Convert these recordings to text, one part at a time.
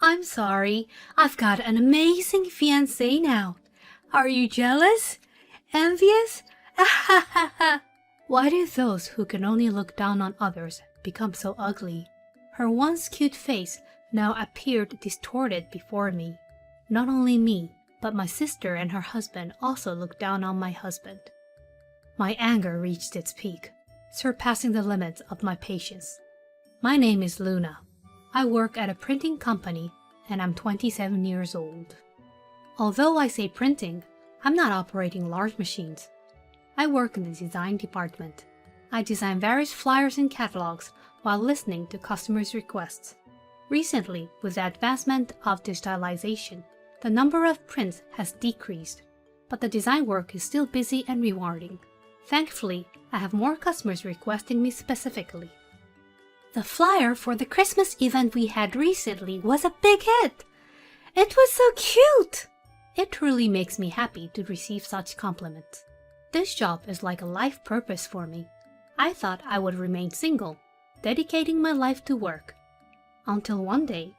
I'm sorry. I've got an amazing fiancé now. Are you jealous? Envious? Why do those who can only look down on others become so ugly? Her once cute face now appeared distorted before me. Not only me, but my sister and her husband also looked down on my husband. My anger reached its peak, surpassing the limits of my patience. My name is Luna. I work at a printing company and I'm 27 years old. Although I say printing, I'm not operating large machines. I work in the design department. I design various flyers and catalogs while listening to customers' requests. Recently, with the advancement of digitalization, the number of prints has decreased, but the design work is still busy and rewarding. Thankfully, I have more customers requesting me specifically. The flyer for the Christmas event we had recently was a big hit. It was so cute! It really makes me happy to receive such compliments. This job is like a life purpose for me. I thought I would remain single, dedicating my life to work. Until one day,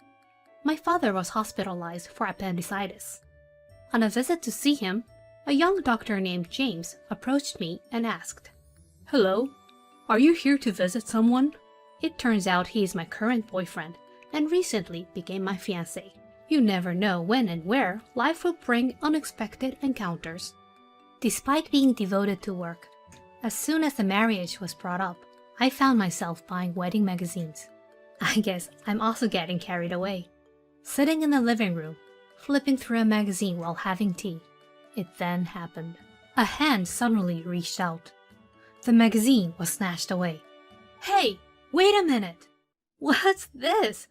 my father was hospitalized for appendicitis. On a visit to see him, a young doctor named James approached me and asked, "Hello, are you here to visit someone?" It turns out he is my current boyfriend and recently became my fiancé. You never know when and where life will bring unexpected encounters. Despite being devoted to work, as soon as the marriage was brought up, I found myself buying wedding magazines. I guess I'm also getting carried away. Sitting in the living room, flipping through a magazine while having tea, it then happened. A hand suddenly reached out. The magazine was snatched away. Hey, wait a minute! What's this?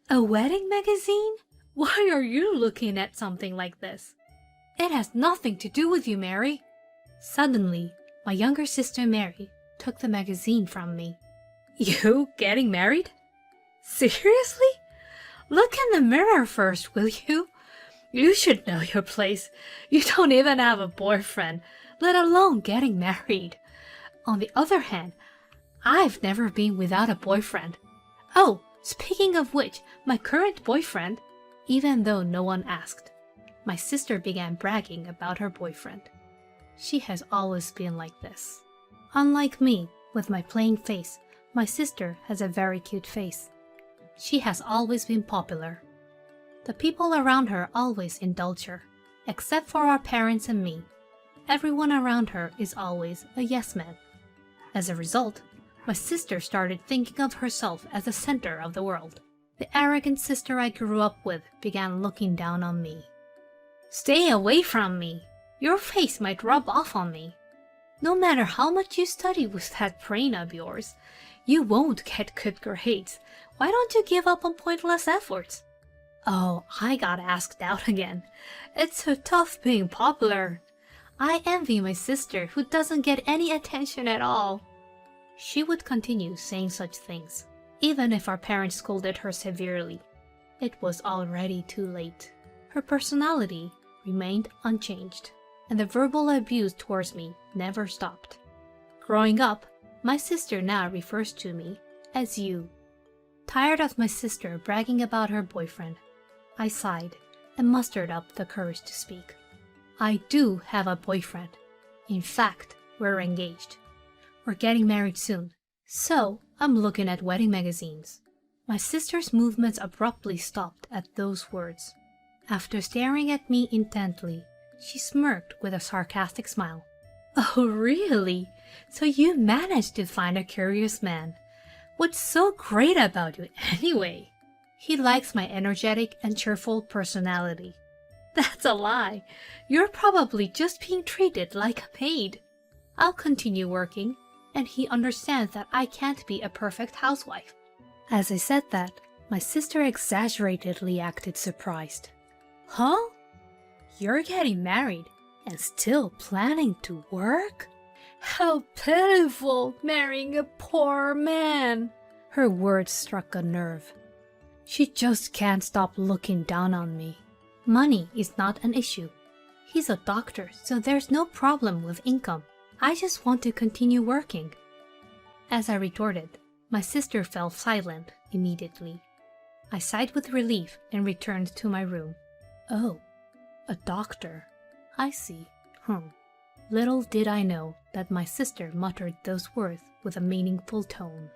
A wedding magazine? Why are you looking at something like this? It has nothing to do with you, Mary. Suddenly, my younger sister Mary took the magazine from me. You getting married? Seriously? Look in the mirror first, will you? You should know your place. You don't even have a boyfriend, let alone getting married. On the other hand, I've never been without a boyfriend. Oh, speaking of which, my current boyfriend, even though no one asked, my sister began bragging about her boyfriend. She has always been like this. Unlike me, with my plain face, my sister has a very cute face. She has always been popular. The people around her always indulge her, except for our parents and me. Everyone around her is always a yes man. As a result, my sister started thinking of herself as the center of the world. The arrogant sister I grew up with began looking down on me. Stay away from me. Your face might rub off on me. No matter how much you study with that brain of yours, you won't get good grades. Why don't you give up on pointless efforts? Oh, I got asked out again. It's so tough being popular. I envy my sister who doesn't get any attention at all. She would continue saying such things, even if our parents scolded her severely. It was already too late. Her personality remained unchanged, and the verbal abuse towards me never stopped. Growing up, my sister now refers to me as you. Tired of my sister bragging about her boyfriend, I sighed and mustered up the courage to speak. I do have a boyfriend. In fact, we're engaged. We're getting married soon, so I'm looking at wedding magazines. My sister's movements abruptly stopped at those words. After staring at me intently, she smirked with a sarcastic smile. Oh, really? So you managed to find a curious man. What's so great about you anyway? He likes my energetic and cheerful personality. That's a lie. You're probably just being treated like a maid. I'll continue working, and he understands that I can't be a perfect housewife. As I said that, my sister exaggeratedly acted surprised. Huh? You're getting married and still planning to work? How pitiful, marrying a poor man. Her words struck a nerve. She just can't stop looking down on me. Money is not an issue. He's a doctor, so there's no problem with income. I just want to continue working. As I retorted, my sister fell silent immediately. I sighed with relief and returned to my room. Oh, a doctor. I see. Little did I know that my sister muttered those words with a meaningful tone.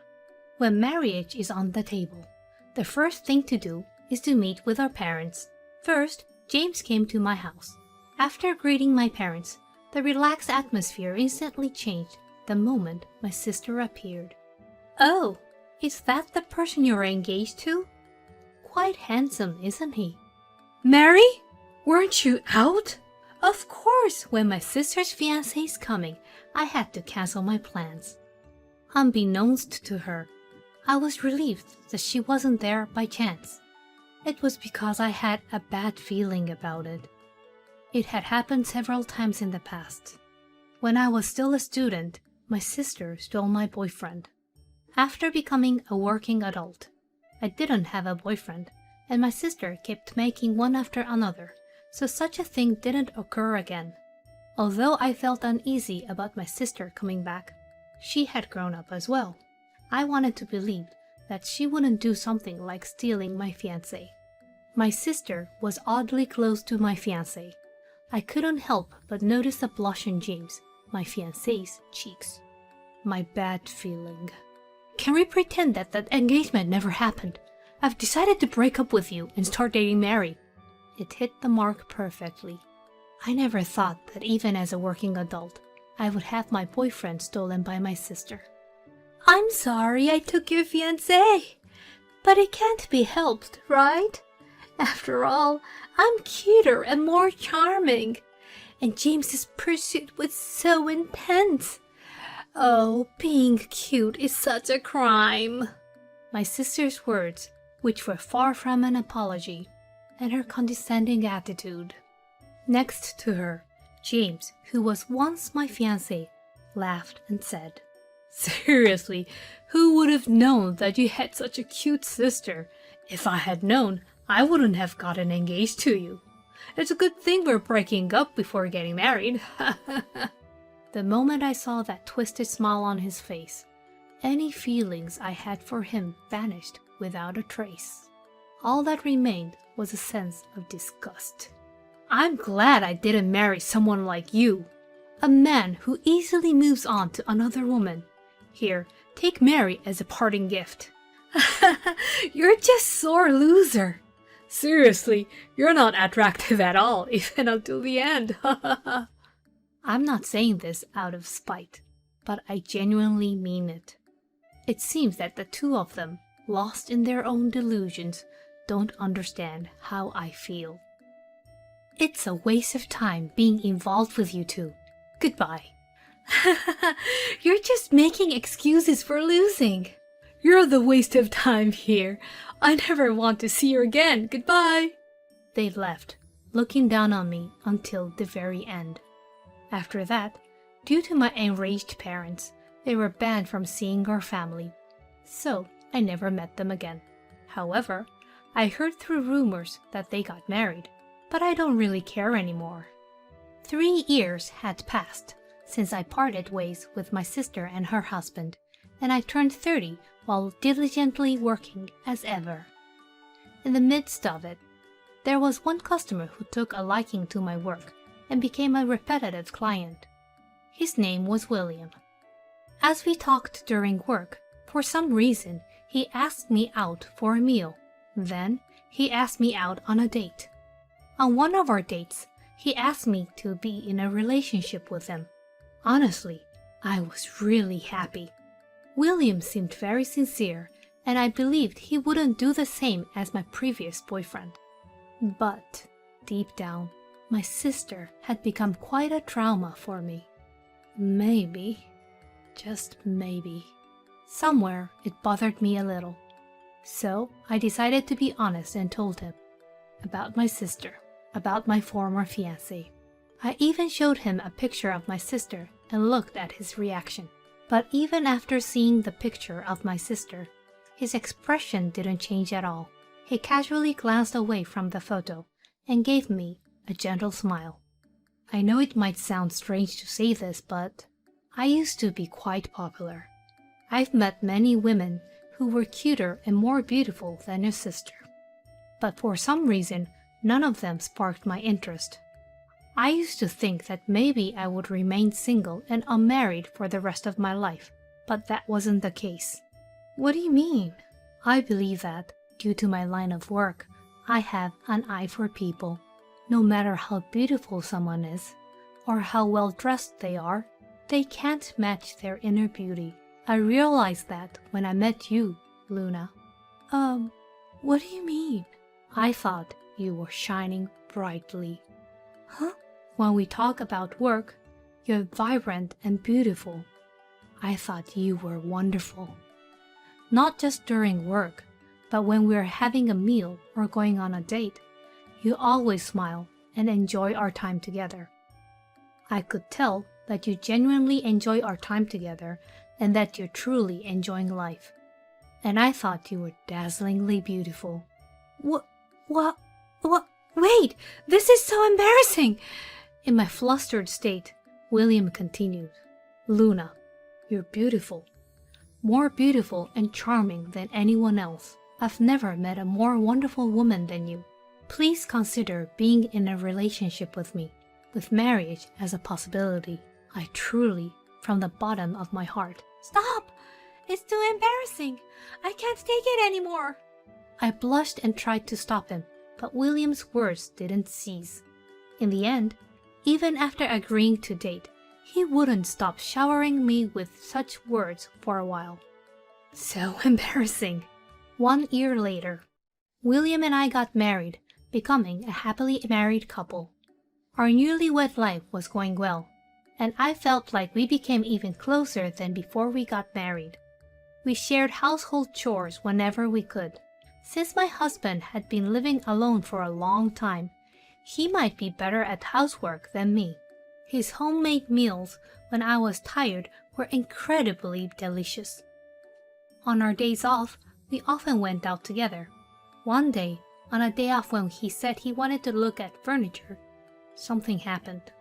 When marriage is on the table, the first thing to do is to meet with our parents. First, James came to my house. After greeting my parents, the relaxed atmosphere instantly changed the moment my sister appeared. Oh, is that the person you're engaged to? Quite handsome, isn't he? Mary? Weren't you out? Of course, when my sister's fiancé is coming, I had to cancel my plans. Unbeknownst to her, I was relieved that she wasn't there by chance. It was because I had a bad feeling about it. It had happened several times in the past. When I was still a student, my sister stole my boyfriend. After becoming a working adult, I didn't have a boyfriend, and my sister kept making one after another, so such a thing didn't occur again. Although I felt uneasy about my sister coming back, she had grown up as well. I wanted to believe that she wouldn't do something like stealing my fiancé. My sister was oddly close to my fiancé. I couldn't help but notice a blush on James, my fiancé's cheeks. My bad feeling. Can we pretend that that engagement never happened? I've decided to break up with you and start dating Mary. It hit the mark perfectly. I never thought that even as a working adult, I would have my boyfriend stolen by my sister. I'm sorry I took your fiancé, but it can't be helped, right? After all, I'm cuter and more charming, and James's pursuit was so intense. Oh, being cute is such a crime. My sister's words, which were far from an apology, and her condescending attitude. Next to her, James, who was once my fiancé, laughed and said, Seriously, who would have known that you had such a cute sister? If I had known, I wouldn't have gotten engaged to you. It's a good thing we're breaking up before getting married. The moment I saw that twisted smile on his face, any feelings I had for him vanished without a trace. All that remained was a sense of disgust. I'm glad I didn't marry someone like you, a man who easily moves on to another woman. Here, take Mary as a parting gift. You're just sore loser. Seriously, you're not attractive at all, even until the end. I'm not saying this out of spite, but I genuinely mean it. It seems that the two of them, lost in their own delusions, don't understand how I feel. It's a waste of time being involved with you two. Goodbye. You're just making excuses for losing. You're the waste of time here. I never want to see you again. Goodbye. They left, looking down on me until the very end. After that, due to my enraged parents, they were banned from seeing our family. So I never met them again. However, I heard through rumors that they got married, but I don't really care anymore. 3 years had passed since I parted ways with my sister and her husband, and I turned 30 while diligently working as ever. In the midst of it, there was one customer who took a liking to my work and became a repetitive client. His name was William. As we talked during work, for some reason, he asked me out for a meal. Then, he asked me out on a date. On one of our dates, he asked me to be in a relationship with him. Honestly, I was really happy. William seemed very sincere, and I believed he wouldn't do the same as my previous boyfriend. But, deep down, my sister had become quite a trauma for me. Maybe, just maybe, somewhere it bothered me a little. So I decided to be honest and told him about my sister, about my former fiancé. I even showed him a picture of my sister and looked at his reaction. But even after seeing the picture of my sister, his expression didn't change at all. He casually glanced away from the photo and gave me a gentle smile. I know it might sound strange to say this, but I used to be quite popular. I've met many women who were cuter and more beautiful than your sister. but for some reason, none of them sparked my interest. I used to think that maybe I would remain single and unmarried for the rest of my life, but that wasn't the case. What do you mean? I believe that, due to my line of work, I have an eye for people. No matter how beautiful someone is, or how well dressed they are, they can't match their inner beauty. I realized that when I met you, Luna. What do you mean? I thought you were shining brightly. Huh? When we talk about work, you're vibrant and beautiful. I thought you were wonderful. Not just during work, but when we're having a meal or going on a date, you always smile and enjoy our time together. I could tell that you genuinely enjoy our time together and that you're truly enjoying life. And I thought you were dazzlingly beautiful. What? Wait, this is so embarrassing! In my flustered state, William continued, Luna, you're beautiful. More beautiful and charming than anyone else. I've never met a more wonderful woman than you. Please consider being in a relationship with me, with marriage as a possibility. I truly, from the bottom of my heart. Stop! It's too embarrassing. I can't take it anymore. I blushed and tried to stop him, but William's words didn't cease. In the end, even after agreeing to date, he wouldn't stop showering me with such words for a while. So embarrassing. 1 year later, William and I got married, becoming a happily married couple. Our newlywed life was going well, and I felt like we became even closer than before we got married. We shared household chores whenever we could. Since my husband had been living alone for a long time, he might be better at housework than me. His homemade meals when I was tired were incredibly delicious. On our days off, we often went out together. One day, on a day off when he said he wanted to look at furniture, something happened.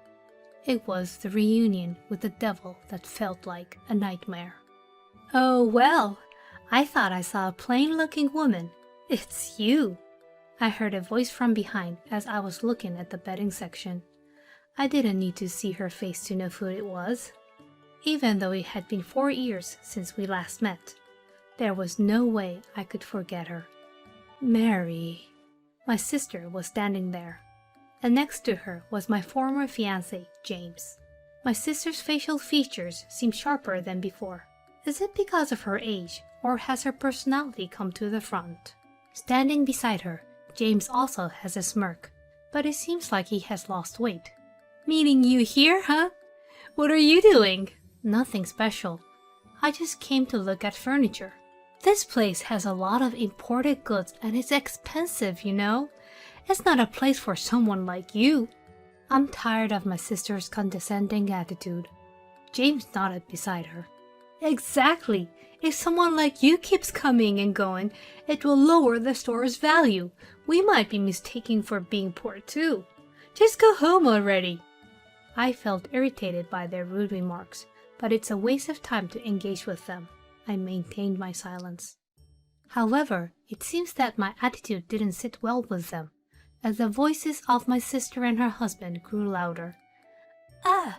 It was the reunion with the devil that felt like a nightmare. Oh well, I thought I saw a plain-looking woman. It's you. I heard a voice from behind as I was looking at the bedding section. I didn't need to see her face to know who it was. Even though it had been 4 years since we last met, there was no way I could forget her. Mary. My sister was standing there, and next to her was my former fiancé, James. My sister's facial features seemed sharper than before. Is it because of her age, or has her personality come to the front? Standing beside her, James also has a smirk, but it seems like he has lost weight. Meeting you here, huh? What are you doing? Nothing special. I just came to look at furniture. This place has a lot of imported goods and it's expensive, you know? It's not a place for someone like you. I'm tired of my sister's condescending attitude. James nodded beside her. Exactly. If someone like you keeps coming and going, it will lower the store's value. We might be mistaken for being poor too. Just go home already. I felt irritated by their rude remarks, but it's a waste of time to engage with them. I maintained my silence. However, it seems that my attitude didn't sit well with them, as the voices of my sister and her husband grew louder. I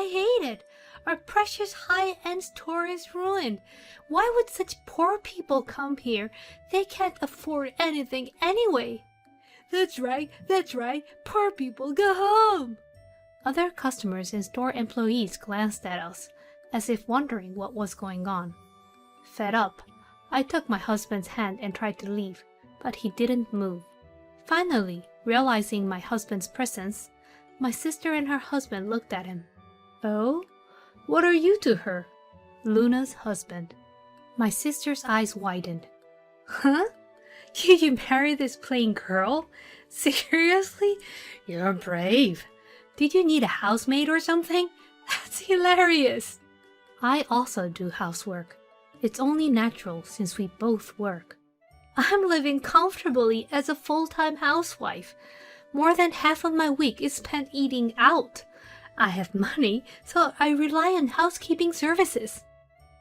hate it. Our precious high-end store is ruined. Why would such poor people come here? They can't afford anything anyway. That's right. Poor people, go home. Other customers and store employees glanced at us, as if wondering what was going on. Fed up, I took my husband's hand and tried to leave, but he didn't move. Finally, realizing my husband's presence, my sister and her husband looked at him. Oh? What are you to her? Luna's husband. My sister's eyes widened. Huh? You marry this plain girl? Seriously? You're brave. Did you need a housemaid or something? That's hilarious. I also do housework. It's only natural since we both work. I'm living comfortably as a full-time housewife. More than half of my week is spent eating out. I have money, so I rely on housekeeping services.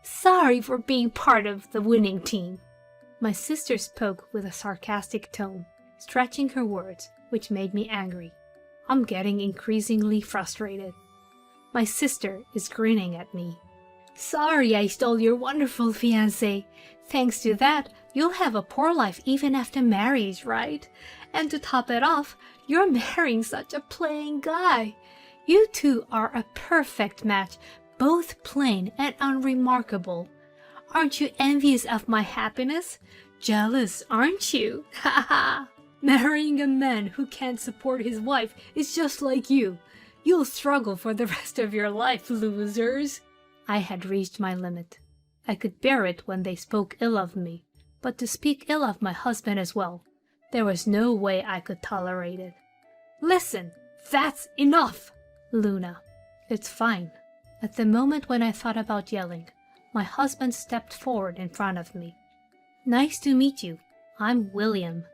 Sorry for being part of the winning team. My sister spoke with a sarcastic tone. stretching her words, which made me angry. I'm getting increasingly frustrated. My sister is grinning at me. Sorry I stole your wonderful fiancé. Thanks to that, you'll have a poor life even after marriage, right? And to top it off, you're marrying such a plain guy. You two are a perfect match, both plain and unremarkable. Aren't you envious of my happiness? Jealous, aren't you? Ha ha! Marrying a man who can't support his wife is just like you. You'll struggle for the rest of your life, losers. I had reached my limit. I could bear it when they spoke ill of me, but to speak ill of my husband as well, there was no way I could tolerate it. Listen, that's enough! Luna. It's fine. At the moment when I thought about yelling, my husband stepped forward in front of me. Nice to meet you. I'm William,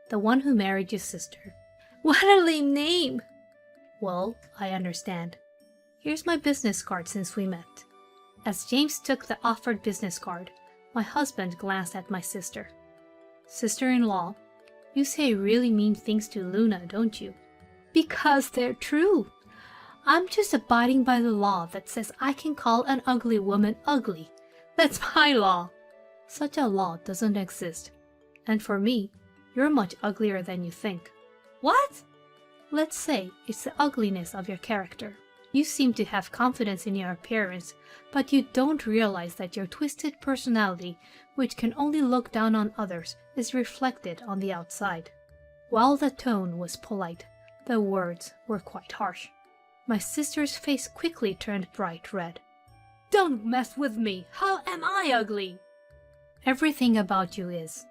the one who married your sister. What a lame name! Well, I understand. Here's my business card since we met. As James took the offered business card, my husband glanced at my sister. Sister-in-law, you say really mean things to Luna, don't you? Because they're true. I'm just abiding by the law that says I can call an ugly woman ugly. That's my law. Such a law doesn't exist. And for me, you're much uglier than you think. What? Let's say it's the ugliness of your character. You seem to have confidence in your appearance, but you don't realize that your twisted personality, which can only look down on others, is reflected on the outside. While the tone was polite, the words were quite harsh. My sister's face quickly turned bright red. Don't mess with me! How am I ugly? Everything about you is.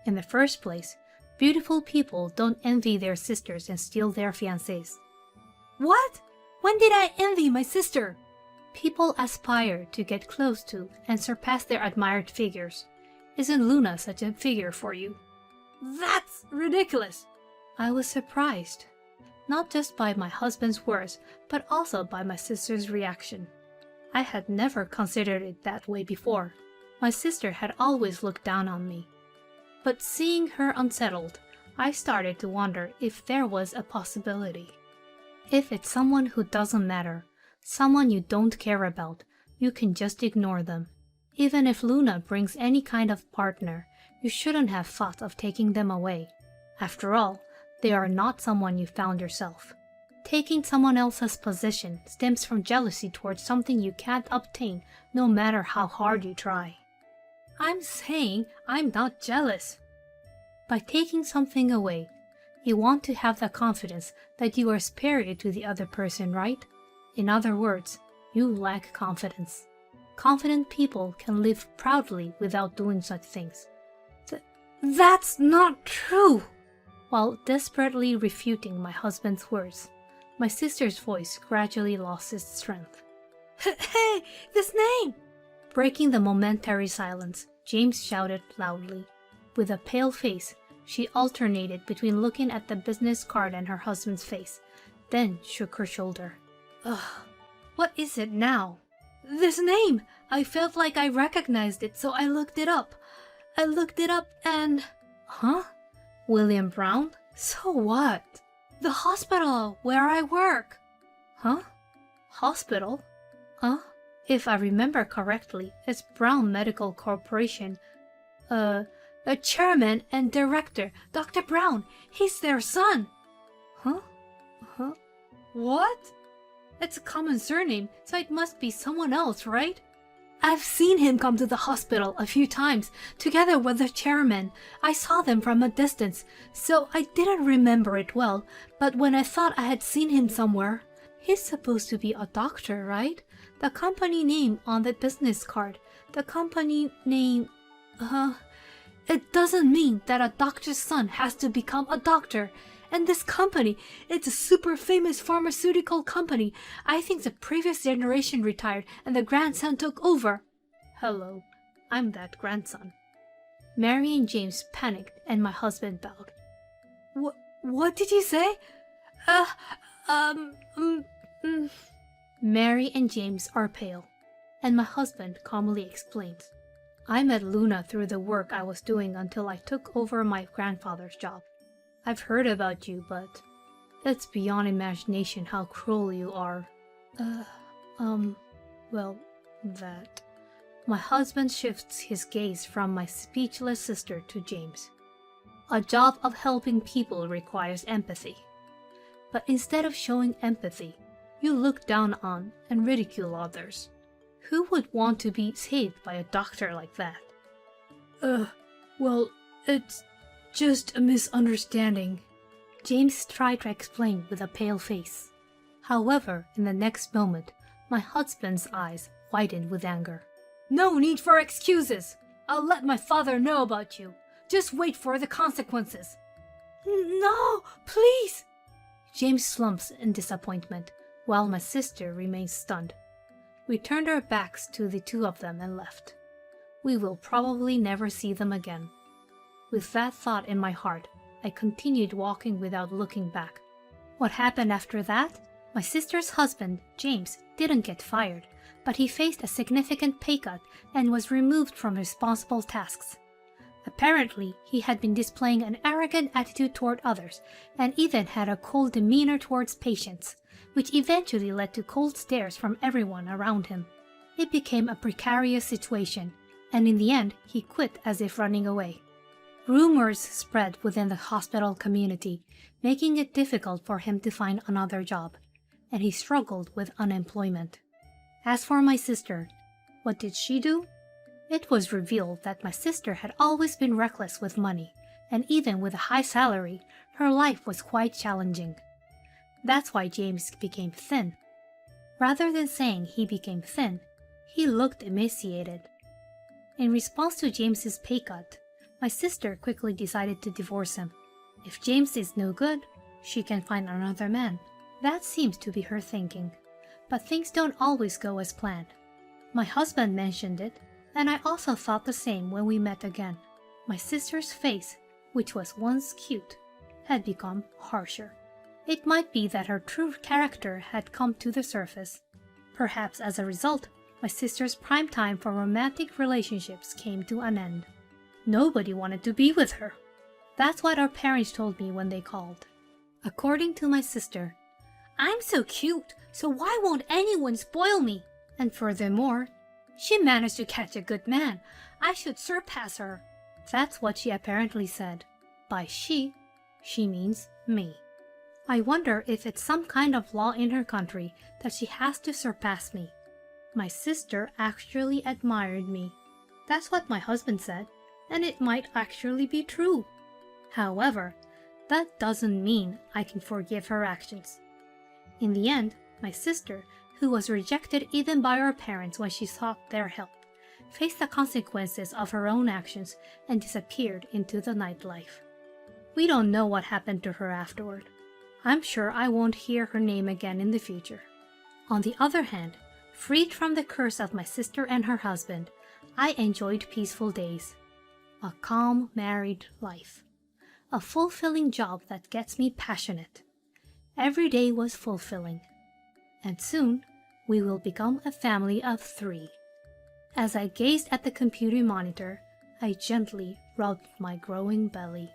In the first place, beautiful people don't envy their sisters and steal their fiancés. What? When did I envy my sister? People aspire to get close to and surpass their admired figures. Isn't Luna such a figure for you? That's ridiculous! I was surprised, not just by my husband's words, but also by my sister's reaction. I had never considered it that way before. My sister had always looked down on me. But seeing her unsettled, I started to wonder if there was a possibility. If it's someone who doesn't matter, someone you don't care about, you can just ignore them. Even if Luna brings any kind of partner, you shouldn't have thought of taking them away. After all, they are not someone you found yourself. Taking someone else's position stems from jealousy towards something you can't obtain no matter how hard you try. I'm saying I'm not jealous. By taking something away, you want to have the confidence that you are superior to the other person, right? In other words, you lack confidence. Confident people can live proudly without doing such things. That's not true! While desperately refuting my husband's words, my sister's voice gradually lost its strength. Hey, this name! Breaking the momentary silence, James shouted loudly. With a pale face, she alternated between looking at the business card and her husband's face, then shook her shoulder. Ugh, what is it now? This name! I felt like I recognized it, so I looked it up. And... Huh? William Brown? So what? The hospital where I work. Huh? Hospital? Huh? If I remember correctly, it's Brown Medical Corporation. The chairman and director, Dr. Brown, he's their son. Huh? What? It's a common surname, so it must be someone else, right? I've seen him come to the hospital a few times, together with the chairman. I saw them from a distance, so I didn't remember it well, but when I thought I had seen him somewhere... He's supposed to be a doctor, right? The company name on the business card. The company name... It doesn't mean that a doctor's son has to become a doctor. And this company, it's a super famous pharmaceutical company. I think the previous generation retired and the grandson took over. Hello, I'm that grandson. Mary and James panicked and my husband bowed. What did you say? Mary and James are pale, and my husband calmly explains. I met Luna through the work I was doing until I took over my grandfather's job. I've heard about you, but it's beyond imagination how cruel you are. Well, that. My husband shifts his gaze from my speechless sister to James. A job of helping people requires empathy. But instead of showing empathy, you look down on and ridicule others. Who would want to be saved by a doctor like that? Well, it's just a misunderstanding. James tried to explain with a pale face. However, in the next moment, my husband's eyes widened with anger. No need for excuses! I'll let my father know about you. Just wait for the consequences. No, please! James slumps in disappointment, while my sister remains stunned. We turned our backs to the two of them and left. We will probably never see them again. With that thought in my heart, I continued walking without looking back. What happened after that? My sister's husband, James, didn't get fired, but he faced a significant pay cut and was removed from responsible tasks. Apparently, he had been displaying an arrogant attitude toward others and even had a cold demeanor towards patients, which eventually led to cold stares from everyone around him. It became a precarious situation, and in the end, he quit as if running away. Rumors spread within the hospital community, making it difficult for him to find another job, and he struggled with unemployment. As for my sister, what did she do? It was revealed that my sister had always been reckless with money, and even with a high salary, her life was quite challenging. That's why James became thin. Rather than saying he became thin, he looked emaciated. In response to James's pay cut, my sister quickly decided to divorce him. If James is no good, she can find another man. That seems to be her thinking. But things don't always go as planned. My husband mentioned it, and I also thought the same when we met again. My sister's face, which was once cute, had become harsher. It might be that her true character had come to the surface. Perhaps as a result, my sister's prime time for romantic relationships came to an end. Nobody wanted to be with her. That's what our parents told me when they called. According to my sister, I'm so cute, so why won't anyone spoil me? And furthermore, she managed to catch a good man. I should surpass her. That's what she apparently said. By she means me. I wonder if it's some kind of law in her country that she has to surpass me. My sister actually admired me. That's what my husband said, and it might actually be true. However, that doesn't mean I can forgive her actions. In the end, my sister, who was rejected even by her parents when she sought their help, faced the consequences of her own actions and disappeared into the nightlife. We don't know what happened to her afterward. I'm sure I won't hear her name again in the future. On the other hand, freed from the curse of my sister and her husband, I enjoyed peaceful days. A calm married life. A fulfilling job that gets me passionate. Every day was fulfilling. And soon, we will become a family of 3. As I gazed at the computer monitor, I gently rubbed my growing belly.